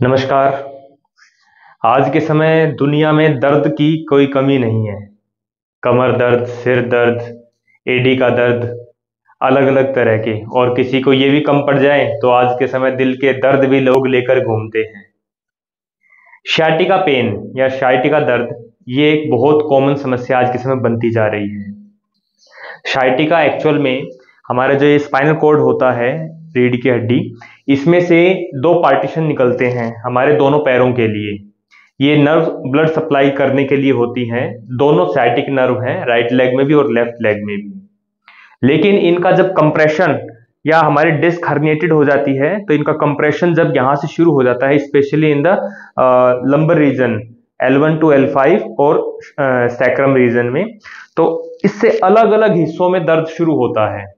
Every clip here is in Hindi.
नमस्कार। आज के समय दुनिया में दर्द की कोई कमी नहीं है। कमर दर्द, सिर दर्द, एडी का दर्द, अलग अलग तरह के। और किसी को ये भी कम पड़ जाए तो आज के समय दिल के दर्द भी लोग लेकर घूमते हैं। शायटिका पेन या शायटिका दर्द ये एक बहुत कॉमन समस्या आज के समय बनती जा रही है। शायटिका एक्चुअल में हमारा जो ये स्पाइनल कॉर्ड होता है, रीढ़ की हड्डी, इसमें से दो पार्टीशन निकलते हैं हमारे दोनों पैरों के लिए। ये नर्व ब्लड सप्लाई करने के लिए होती हैं। दोनों साइटिक नर्व हैं, राइट लेग में भी और लेफ्ट लेग में भी। लेकिन इनका जब कंप्रेशन या हमारी डिस्क हर्निएटेड हो जाती है तो इनका कंप्रेशन जब यहाँ से शुरू हो जाता है, specially in the lumbar region L1 to L5 और सैक्रम रीजन में, तो इससे अलग अलग हिस्सों में दर्द शुरू होता है।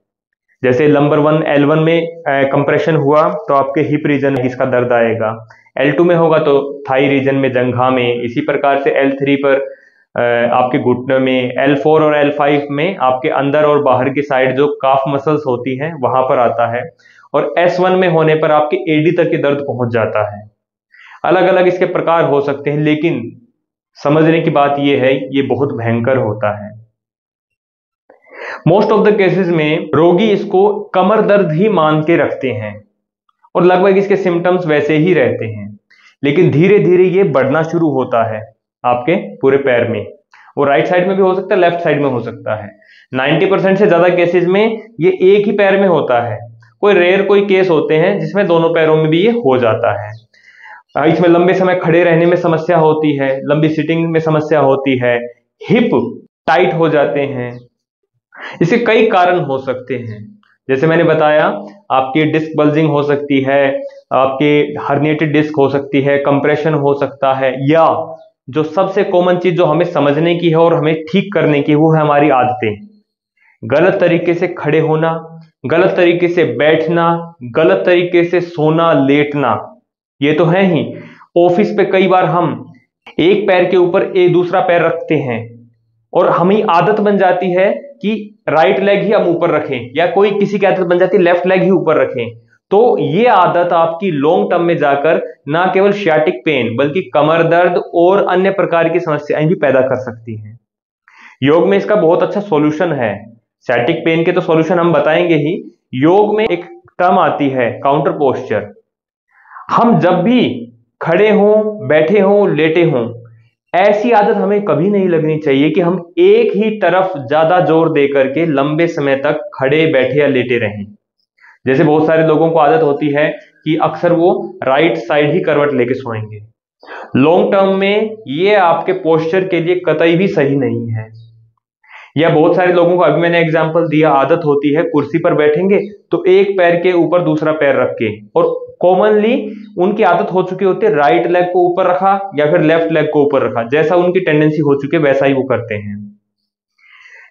जैसे लंबर 1 L1 में कंप्रेशन हुआ तो आपके हिप रीजन में इसका दर्द आएगा, L2 में होगा तो थाई रीजन में, जंघा में, इसी प्रकार से L3 पर आपके घुटने में, L4 और L5 में आपके अंदर और बाहर की साइड जो काफ मसल्स होती हैं वहां पर आता है, और S1 में होने पर आपके एडी तक के दर्द पहुंच जाता है। अलग अलग इसके प्रकार हो सकते हैं, लेकिन समझने की बात यह है ये बहुत भयंकर होता है। मोस्ट ऑफ द केसेस में रोगी इसको कमर दर्द ही मान के रखते हैं और लगभग इसके सिम्टम्स वैसे ही रहते हैं, लेकिन धीरे धीरे ये बढ़ना शुरू होता है आपके पूरे पैर में। वो राइट साइड में भी हो सकता है, लेफ्ट साइड में हो सकता है। 90% से ज्यादा केसेस में ये एक ही पैर में होता है। कोई रेयर कोई केस होते हैं जिसमें दोनों पैरों में भी ये हो जाता है। इसमें लंबे समय खड़े रहने में समस्या होती है, लंबी सिटिंग में समस्या होती है, हिप टाइट हो जाते हैं। इसके कई कारण हो सकते हैं, जैसे मैंने बताया, आपकी डिस्क बल्जिंग हो सकती है, आपकी हर्निएटेड डिस्क हो सकती है, कंप्रेशन हो सकता है, या जो सबसे कॉमन चीज जो हमें समझने की है और हमें ठीक करने की, वो है हमारी आदतें। गलत तरीके से खड़े होना, गलत तरीके से बैठना, गलत तरीके से सोना लेटना, ये तो है ही। ऑफिस पे कई बार हम एक पैर के ऊपर एक दूसरा पैर रखते हैं और हमें आदत बन जाती है कि राइट लेग ही हम ऊपर रखें, या कोई किसी की आदत बन जाती है लेफ्ट लेग ही ऊपर रखें। तो ये आदत आपकी लॉन्ग टर्म में जाकर ना केवल शियाटिक पेन बल्कि कमर दर्द और अन्य प्रकार की समस्याएं भी पैदा कर सकती हैं। योग में इसका बहुत अच्छा सॉल्यूशन है। शियाटिक पेन के तो सॉल्यूशन हम बताएंगे ही। योग में एक टर्म आती है काउंटर पोस्चर। हम जब भी खड़े हों, बैठे हों, लेटे हों, ऐसी आदत हमें कभी नहीं लगनी चाहिए कि हम एक ही तरफ ज्यादा जोर दे करके लंबे समय तक खड़े, बैठे या लेटे रहें। जैसे बहुत सारे लोगों को आदत होती है कि अक्सर वो राइट साइड ही करवट लेके सोएंगे। लॉन्ग टर्म में ये आपके पोस्चर के लिए कतई भी सही नहीं है। या बहुत सारे लोगों को, अभी मैंने एग्जांपल दिया, आदत होती है कुर्सी पर बैठेंगे तो एक पैर के ऊपर दूसरा पैर रख के, और कॉमनली उनकी आदत हो चुकी होती है राइट लेग को ऊपर रखा या फिर लेफ्ट लेग को ऊपर रखा, जैसा उनकी टेंडेंसी हो चुकी है वैसा ही वो करते हैं।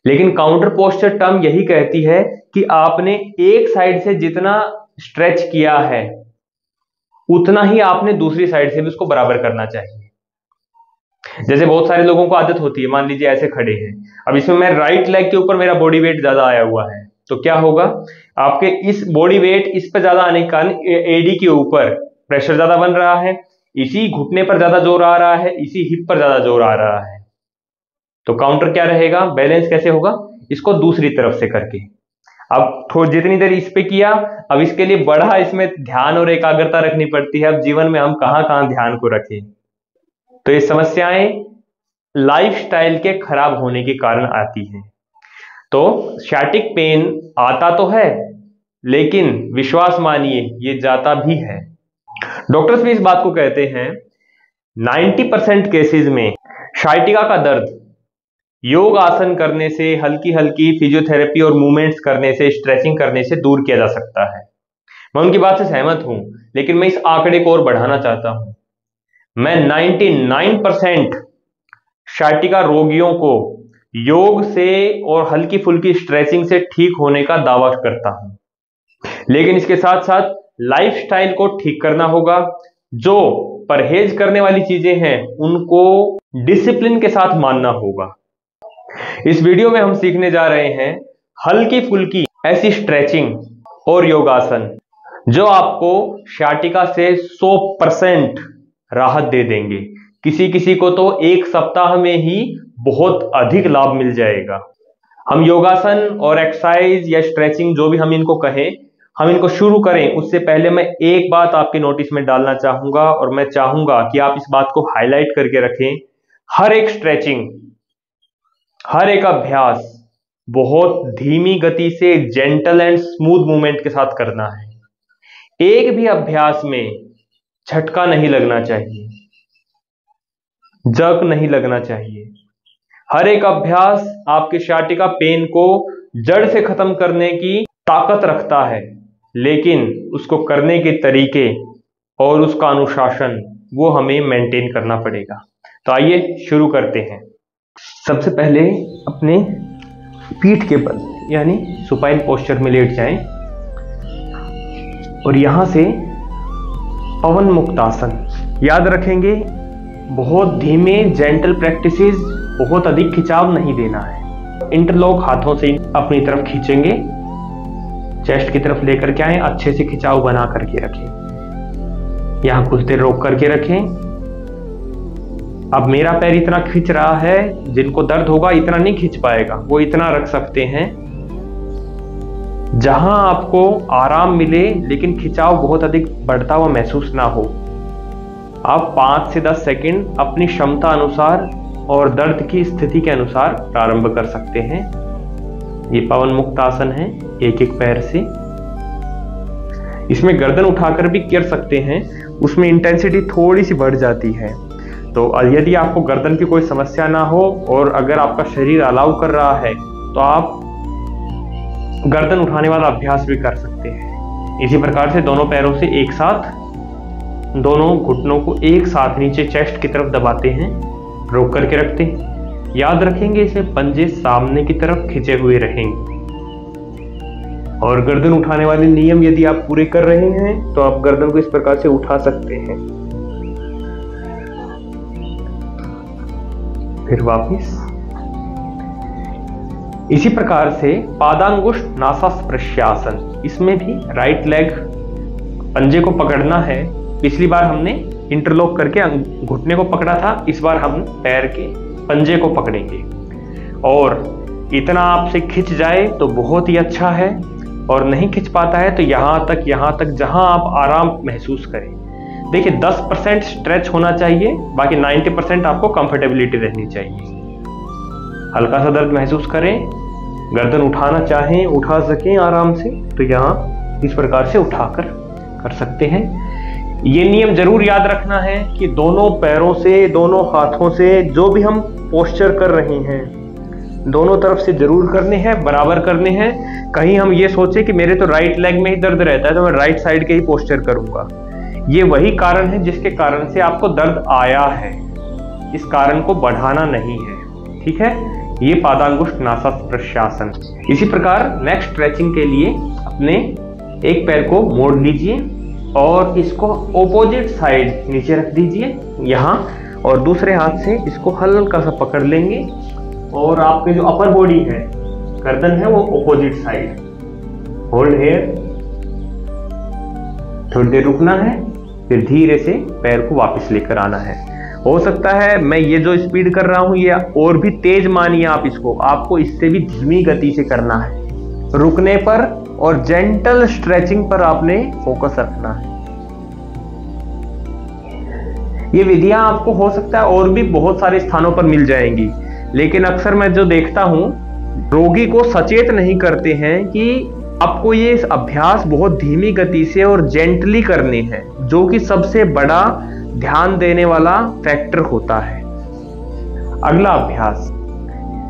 लेकिन काउंटर पोस्चर टर्म यही कहती है कि आपने एक साइड से जितना स्ट्रेच किया है उतना ही आपने दूसरी साइड से भी उसको बराबर करना चाहिए। जैसे बहुत सारे लोगों को आदत होती है, मान लीजिए ऐसे खड़े हैं, अब इसमें मैं राइट लेग के ऊपर मेरा बॉडी वेट ज्यादा आया हुआ है, तो क्या होगा, आपके इस बॉडी वेट इस पर ज्यादा आने के कारण एडी के ऊपर प्रेशर ज्यादा बन रहा है, इसी घुटने पर ज्यादा जोर आ रहा है, इसी हिप पर ज्यादा जोर आ रहा है। तो काउंटर क्या रहेगा, बैलेंस कैसे होगा, इसको दूसरी तरफ से करके। अब थोड़ी जितनी देर इस पे किया, अब इसके लिए बड़ा इसमें ध्यान और एकाग्रता रखनी पड़ती है। अब जीवन में हम कहां कहां ध्यान को रखें। तो ये समस्याएं लाइफस्टाइल के खराब होने के कारण आती हैं। तो शियाटिक पेन आता तो है, लेकिन विश्वास मानिए ये जाता भी है। डॉक्टर्स भी इस बात को कहते हैं 90% केसेस में शियाटिका का दर्द योग आसन करने से, हल्की हल्की फिजियोथेरेपी और मूवमेंट्स करने से, स्ट्रेचिंग करने से दूर किया जा सकता है। मैं उनकी बात से सहमत हूं, लेकिन मैं इस आंकड़े को और बढ़ाना चाहता हूं। मैं 99% शियाटिका रोगियों को योग से और हल्की फुल्की स्ट्रेचिंग से ठीक होने का दावा करता हूं, लेकिन इसके साथ साथ लाइफस्टाइल को ठीक करना होगा। जो परहेज करने वाली चीजें हैं उनको डिसिप्लिन के साथ मानना होगा। इस वीडियो में हम सीखने जा रहे हैं हल्की फुल्की ऐसी स्ट्रेचिंग और योगासन जो आपको sciatica से 100% राहत दे देंगे। किसी किसी को तो एक सप्ताह में ही बहुत अधिक लाभ मिल जाएगा। हम योगासन और एक्सरसाइज या स्ट्रेचिंग जो भी हम इनको कहें, हम इनको शुरू करें उससे पहले मैं एक बात आपके नोटिस में डालना चाहूंगा, और मैं चाहूंगा कि आप इस बात को हाईलाइट करके रखें। हर एक स्ट्रेचिंग, हर एक अभ्यास बहुत धीमी गति से, जेंटल एंड स्मूथ मूवमेंट के साथ करना है। एक भी अभ्यास में झटका नहीं लगना चाहिए, जर्क नहीं लगना चाहिए। हर एक अभ्यास आपके sciatica पेन को जड़ से खत्म करने की ताकत रखता है, लेकिन उसको करने के तरीके और उसका अनुशासन वो हमें मेंटेन करना पड़ेगा। तो आइए शुरू करते हैं। सबसे पहले अपने पीठ के बल यानी सुपाइन पोस्चर में लेट जाएं और यहां से पवन मुक्त आसन याद रखेंगे। बहुत धीमे जेंटल प्रैक्टिसेस, बहुत अधिक खिंचाव नहीं देना है। इंटरलॉक हाथों से अपनी तरफ खींचेंगे, चेस्ट की तरफ लेकर के आए, अच्छे से खिंचाव बना करके रखें। यहां कुछ देर रोक करके रखें। अब मेरा पैर इतना खींच रहा है, जिनको दर्द होगा इतना नहीं खींच पाएगा, वो इतना रख सकते हैं। जहां आपको आराम मिले लेकिन खिंचाव बहुत अधिक बढ़ता हुआ महसूस ना हो, आप 5 से 10 सेकंड अपनी क्षमता अनुसार और दर्द की स्थिति के अनुसार प्रारंभ कर सकते हैं। ये पवन मुक्त आसन है, एक एक पैर से। इसमें गर्दन उठाकर भी कर सकते हैं, उसमें इंटेंसिटी थोड़ी सी बढ़ जाती है। तो यदि आपको गर्दन की कोई समस्या ना हो और अगर आपका शरीर अलाउ कर रहा है तो आप गर्दन उठाने वाला अभ्यास भी कर सकते हैं। इसी प्रकार से दोनों पैरों से एक साथ, दोनों घुटनों को एक साथ नीचे चेस्ट की तरफ दबाते हैं, रोक करके रखते हैं। याद रखेंगे इसमें पंजे सामने की तरफ खिंचे हुए रहेंगे। और गर्दन उठाने वाले नियम यदि आप पूरे कर रहे हैं तो आप गर्दन को इस प्रकार से उठा सकते हैं। फिर वापस इसी प्रकार से पादांगुष्ठ नासास्पृश्यासन, इसमें भी राइट लेग पंजे को पकड़ना है। पिछली बार हमने इंटरलॉक करके घुटने को पकड़ा था, इस बार हम पैर के पंजे को पकड़ेंगे। और इतना आपसे खिंच जाए तो बहुत ही अच्छा है, और नहीं खिंच पाता है तो यहां तक जहां आप आराम महसूस करें। देखिए 10% स्ट्रेच होना चाहिए, बाकी 90% आपको कंफर्टेबिलिटी रहनी चाहिए। हल्का सा दर्द महसूस करें, गर्दन उठाना चाहें उठा सकें आराम से, तो यहाँ इस प्रकार से उठाकर कर सकते हैं। ये नियम जरूर याद रखना है कि दोनों पैरों से, दोनों हाथों से जो भी हम पोस्चर कर रहे हैं, दोनों तरफ से जरूर करने हैं, बराबर करने हैं। कहीं हम ये सोचे कि मेरे तो राइट लेग में ही दर्द रहता है तो मैं राइट साइड के ही पोस्चर करूंगा। ये वही कारण है जिसके कारण से आपको दर्द आया है, इस कारण को बढ़ाना नहीं है। ठीक है, ये पादांगुष्ठ नासास्पृश्यासन। इसी प्रकार नेक्स्ट स्ट्रेचिंग के लिए अपने एक पैर को मोड़ लीजिए और इसको ऑपोजिट साइड नीचे रख दीजिए यहाँ, और दूसरे हाथ से इसको हल्का सा पकड़ लेंगे और आपके जो अपर बॉडी है, गर्दन है, वो ऑपोजिट साइड। होल्ड हेयर, थोड़ी देर रुकना है, फिर धीरे से पैर को वापस लेकर आना है। हो सकता है मैं ये जो स्पीड कर रहा हूं ये और भी तेज मानिए आप इसको, आपको इससे भी धीमी गति से करना है। रुकने पर और जेंटल स्ट्रेचिंग पर आपने फोकस रखना है। ये विधियां आपको हो सकता है और भी बहुत सारे स्थानों पर मिल जाएंगी, लेकिन अक्सर मैं जो देखता हूं, रोगी को सचेत नहीं करते हैं कि आपको ये अभ्यास बहुत धीमी गति से और जेंटली करने हैं, जो कि सबसे बड़ा ध्यान देने वाला फैक्टर होता है। अगला अभ्यास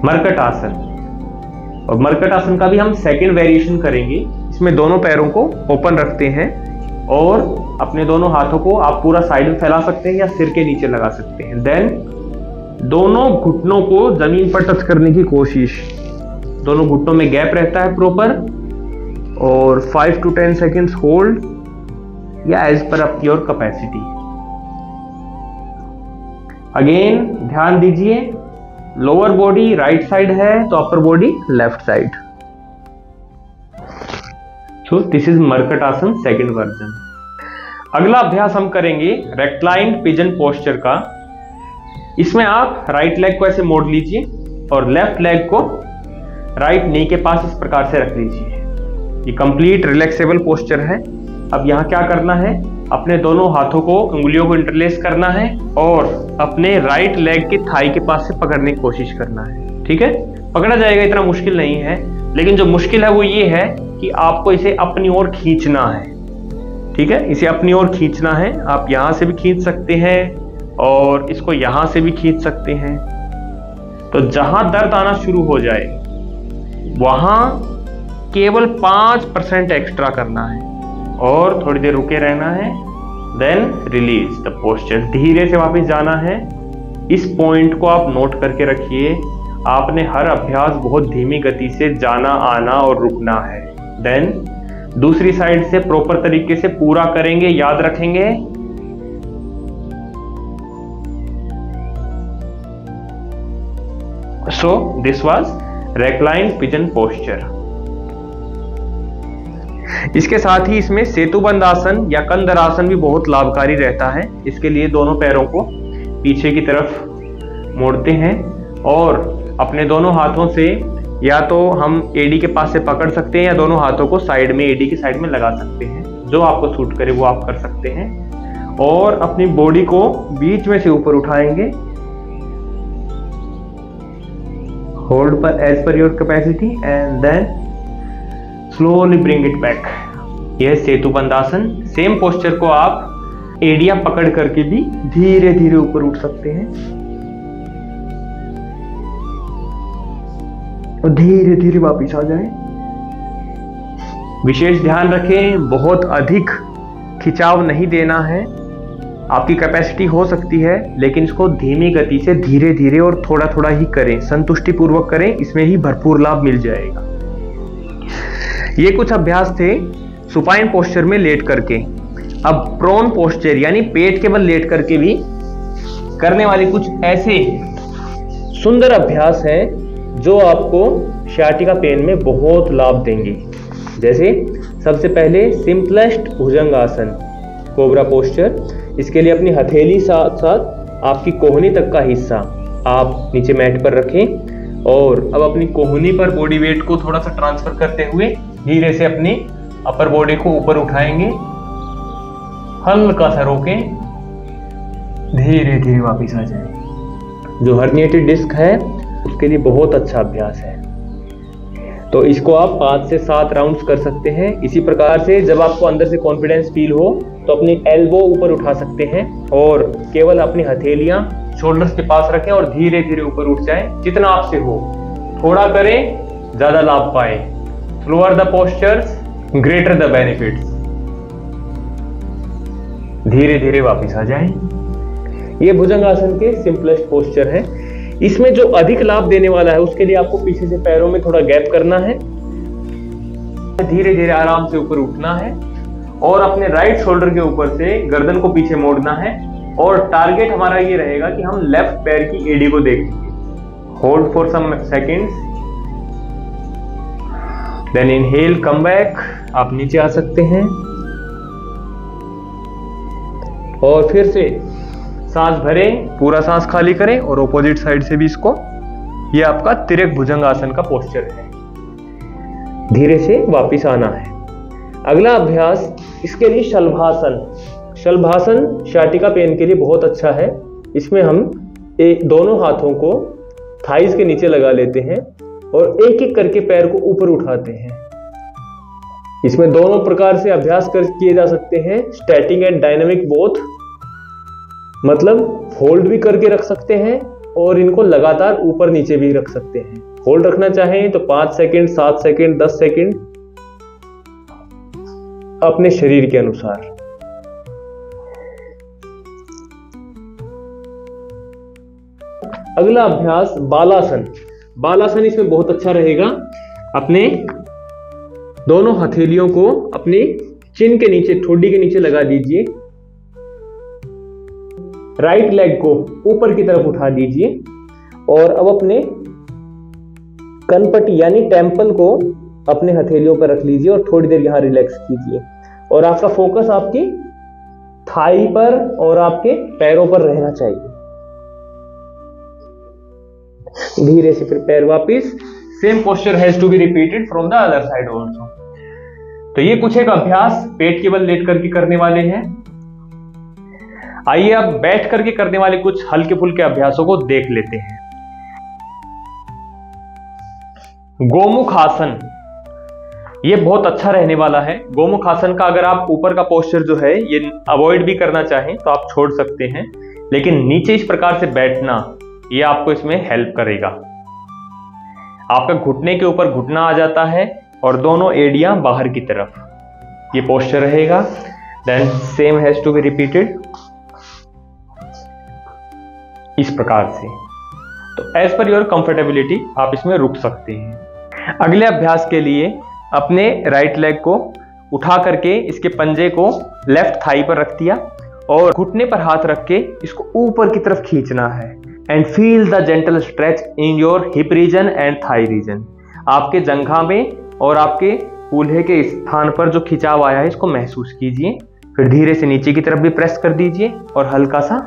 मरकट आसन, और मरकट आसन का भी हम सेकंड वेरिएशन करेंगे। इसमें दोनों पैरों को ओपन रखते हैं और अपने दोनों हाथों को आप पूरा साइड में फैला सकते हैं या सिर के नीचे लगा सकते हैं। देन दोनों घुटनों को जमीन पर टच करने की कोशिश, दोनों घुटनों में गैप रहता है प्रॉपर, और 5 to 10 सेकेंड्स होल्ड या as per up your capacity. Again ध्यान दीजिए, लोअर बॉडी राइट साइड है तो upper body left side. So this is Markat Asana second version. अगला अभ्यास हम करेंगे रेक्लाइंड पिजन पोस्चर का। इसमें आप राइट लेग को ऐसे मोड़ लीजिए और लेफ्ट लेग को राइट नी के पास इस प्रकार से रख लीजिए। ये कंप्लीट रिलैक्सेबल पोस्चर है। अब यहाँ क्या करना है, अपने दोनों हाथों को, उंगलियों को इंटरलेस करना है और अपने राइट लेग के थाई के पास से पकड़ने की कोशिश करना है। ठीक है, पकड़ा जाएगा, इतना मुश्किल नहीं है। लेकिन जो मुश्किल है वो ये है कि आपको इसे अपनी ओर खींचना है। ठीक है, इसे अपनी ओर खींचना है। आप यहाँ से भी खींच सकते हैं और इसको यहाँ से भी खींच सकते हैं। तो जहां दर्द आना शुरू हो जाए वहां केवल 5% एक्स्ट्रा करना है और थोड़ी देर रुके रहना है। देन रिलीज द पोस्चर, धीरे से वापस जाना है। इस पॉइंट को आप नोट करके रखिए। आपने हर अभ्यास बहुत धीमी गति से जाना, आना और रुकना है। देन दूसरी साइड से प्रॉपर तरीके से पूरा करेंगे, याद रखेंगे। So this was recline pigeon posture. इसके साथ ही इसमें सेतुबंद आसन या कंदर आसन भी बहुत लाभकारी रहता है। इसके लिए दोनों पैरों को पीछे की तरफ मोड़ते हैं और अपने दोनों हाथों से या तो हम एडी के पास से पकड़ सकते हैं या दोनों हाथों को साइड में, एडी की साइड में लगा सकते हैं। जो आपको सूट करे वो आप कर सकते हैं। और अपनी बॉडी को बीच में से ऊपर उठाएंगे, होल्ड पर as per your capacity and then slowly bring it back. यह सेतुबंद आसन। सेम पोस्चर को आप एडिया पकड़ करके भी धीरे धीरे ऊपर उठ सकते हैं और धीरे धीरे वापस आ जाएं। विशेष ध्यान रखें, बहुत अधिक खिंचाव नहीं देना है। आपकी कैपेसिटी हो सकती है लेकिन इसको धीमी गति से धीरे धीरे और थोड़ा थोड़ा ही करें, संतुष्टि पूर्वक करें, इसमें ही भरपूर लाभ मिल जाएगा। ये कुछ अभ्यास थे सुपाइन पोस्चर में लेट करके। अब प्रोन पोस्चर यानी पेट के बल लेट करके भी करने वाले कुछ ऐसे सुंदर अभ्यास हैं जो आपको शाटिका पेन में बहुत लाभ देंगे। जैसे सबसे पहले सिंपलेस्ट भुजंग आसन, कोबरा पोस्चर। इसके लिए अपनी हथेली साथ साथ आपकी कोहनी तक का हिस्सा आप नीचे मैट पर रखें और अब अपनी कोहनी पर बॉडी वेट को थोड़ा सा ट्रांसफर करते हुए धीरे से अपनी अपर बॉडी को ऊपर उठाएंगे, हल्का सा रोकें, धीरे धीरे वापस आ जाए। जो हर्निएटेड डिस्क है उसके लिए बहुत अच्छा अभ्यास है। तो इसको आप 5 से 7 राउंड्स कर सकते हैं। इसी प्रकार से जब आपको अंदर से कॉन्फिडेंस फील हो तो अपनी एल्बो ऊपर उठा सकते हैं और केवल अपनी हथेलियां शोल्डर्स के पास रखें और धीरे धीरे ऊपर उठ जाएं। जितना आपसे हो थोड़ा करें, ज्यादा लाभ पाए। Slower the postures greater the benefits. धीरे धीरे वापस आ जाएं। ये भुजंगासन के सिंपलेस्ट पोस्चर है। इसमें जो अधिक लाभ देने वाला है उसके लिए आपको पीछे से पैरों में थोड़ा गैप करना है, धीरे धीरे आराम से ऊपर उठना है और अपने राइट शोल्डर के ऊपर से गर्दन को पीछे मोड़ना है और टारगेट हमारा ये रहेगा कि हम लेफ्ट पैर की एडी को देखेंगे। Hold for some seconds, then inhale, come back. आप नीचे आ सकते हैं और फिर से सांस भरें, पूरा सांस खाली करें और ऑपोजिट साइड से भी इसको। ये आपका तिर्यक भुजंग आसन का पोस्चर है। धीरे से वापस आना है। अगला अभ्यास इसके लिए शलभासन। शलभासन शाटिका पेन के लिए बहुत अच्छा है। इसमें हम दोनों हाथों को थाइज के नीचे लगा लेते हैं और एक एक करके पैर को ऊपर उठाते हैं। इसमें दोनों प्रकार से अभ्यास किए जा सकते हैं, स्टैटिक एंड डायनामिक बोथ। मतलब होल्ड भी करके रख सकते हैं और इनको लगातार ऊपर नीचे भी रख सकते हैं। होल्ड रखना चाहें तो 5 सेकंड, 7 सेकंड, 10 सेकंड अपने शरीर के अनुसार। अगला अभ्यास बालासन। बालासन इसमें बहुत अच्छा रहेगा। अपने दोनों हथेलियों को अपनी चिन के नीचे, ठोडी के नीचे लगा दीजिए। राइट लेग को ऊपर की तरफ उठा दीजिए और अब अपने कनपट्टी यानी टेम्पल को अपने हथेलियों पर रख लीजिए और थोड़ी देर यहाँ रिलैक्स कीजिए और आपका फोकस आपकी थाई पर और आपके पैरों पर रहना चाहिए। धीरे से फिर पैर वापिस। Same posture has to be repeated from the other side also. तो ये कुछ एक अभ्यास पेट के बल लेट करके करने वाले हैं। आइए अब बैठ करके करने वाले कुछ हल्के फुल्के अभ्यासों को देख लेते हैं। गोमुख आसन, ये बहुत अच्छा रहने वाला है। गोमुख आसन का अगर आप ऊपर का पोस्चर जो है ये अवॉइड भी करना चाहें तो आप छोड़ सकते हैं, लेकिन नीचे इस प्रकार से बैठना ये आपको इसमें हेल्प करेगा। आपका घुटने के ऊपर घुटना आ जाता है और दोनों एड़ियां बाहर की तरफ, ये पोस्चर रहेगा। Then same has to be repeated इस प्रकार से। तो एज पर योर कंफर्टेबिलिटी आप इसमें रुक सकते हैं। अगले अभ्यास के लिए अपने राइट लेग को उठा करके इसके पंजे को लेफ्ट थाई पर रख दिया और घुटने पर हाथ रख के इसको ऊपर की तरफ खींचना है। And feel the gentle stretch in your hip region and thigh region. आपके जंघा में और आपके कूल्हे के स्थान पर जो खिंचाव आया है इसको महसूस कीजिए। फिर धीरे से नीचे की तरफ भी प्रेस कर दीजिए और हल्का सा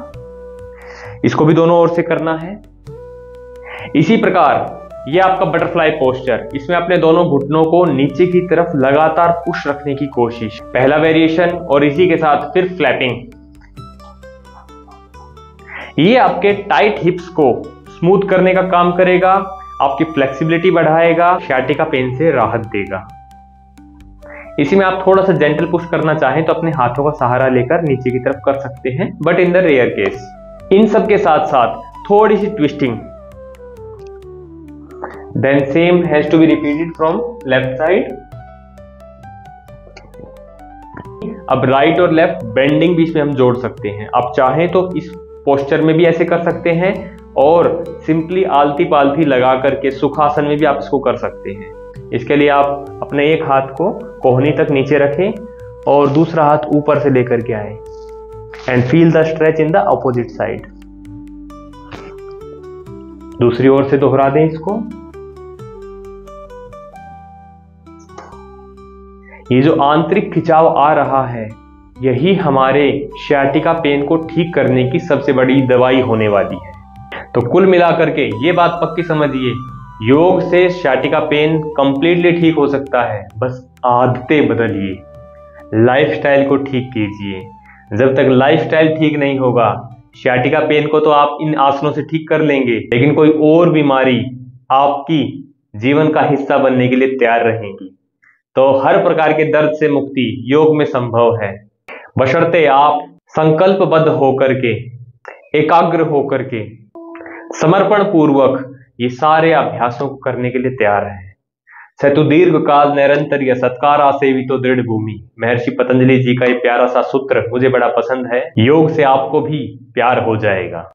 इसको भी दोनों ओर से करना है। इसी प्रकार ये आपका बटरफ्लाई पोस्चर, इसमें अपने दोनों घुटनों को नीचे की तरफ लगातार पुश रखने की कोशिश। पहला वेरिएशन और इसी के साथ फिर फ्लैपिंग। ये आपके टाइट हिप्स को स्मूथ करने का काम करेगा, आपकी फ्लेक्सिबिलिटी बढ़ाएगा, sciatica पेन से राहत देगा। इसी में आप थोड़ा सा जेंटल पुश करना चाहें तो अपने हाथों का सहारा लेकर नीचे की तरफ कर सकते हैं, but in the rare case. इन सब के साथ साथ थोड़ी सी twisting. Then same has to be repeated from left side. अब राइट और लेफ्ट बेंडिंग भी इसमें हम जोड़ सकते हैं। आप चाहें तो इस पोस्चर में भी ऐसे कर सकते हैं और सिंपली आलती पालती लगा करके सुखासन में भी आप इसको कर सकते हैं। इसके लिए आप अपने एक हाथ को कोहनी तक नीचे रखें और दूसरा हाथ ऊपर से लेकर के आए and feel the stretch in the opposite side. दूसरी ओर से दोहरा दें इसको। ये जो आंतरिक खिंचाव आ रहा है यही हमारे sciatica पेन को ठीक करने की सबसे बड़ी दवाई होने वाली है। तो कुल मिलाकर के ये बात पक्की समझिए, योग से sciatica पेन कंप्लीटली ठीक हो सकता है। बस आदतें बदलिए, लाइफस्टाइल को ठीक कीजिए। जब तक लाइफस्टाइल ठीक नहीं होगा sciatica पेन को तो आप इन आसनों से ठीक कर लेंगे, लेकिन कोई और बीमारी आपकी जीवन का हिस्सा बनने के लिए तैयार रहेगी। तो हर प्रकार के दर्द से मुक्ति योग में संभव है, बशर्ते आप संकल्पबद्ध होकर के, एकाग्र होकर के, समर्पण पूर्वक ये सारे अभ्यासों को करने के लिए तैयार हैं। सेतु दीर्घ काल निरंतर सत्कारा सेवितो दृढ़ भूमि, महर्षि पतंजलि जी का ये प्यारा सा सूत्र मुझे बड़ा पसंद है। योग से आपको भी प्यार हो जाएगा।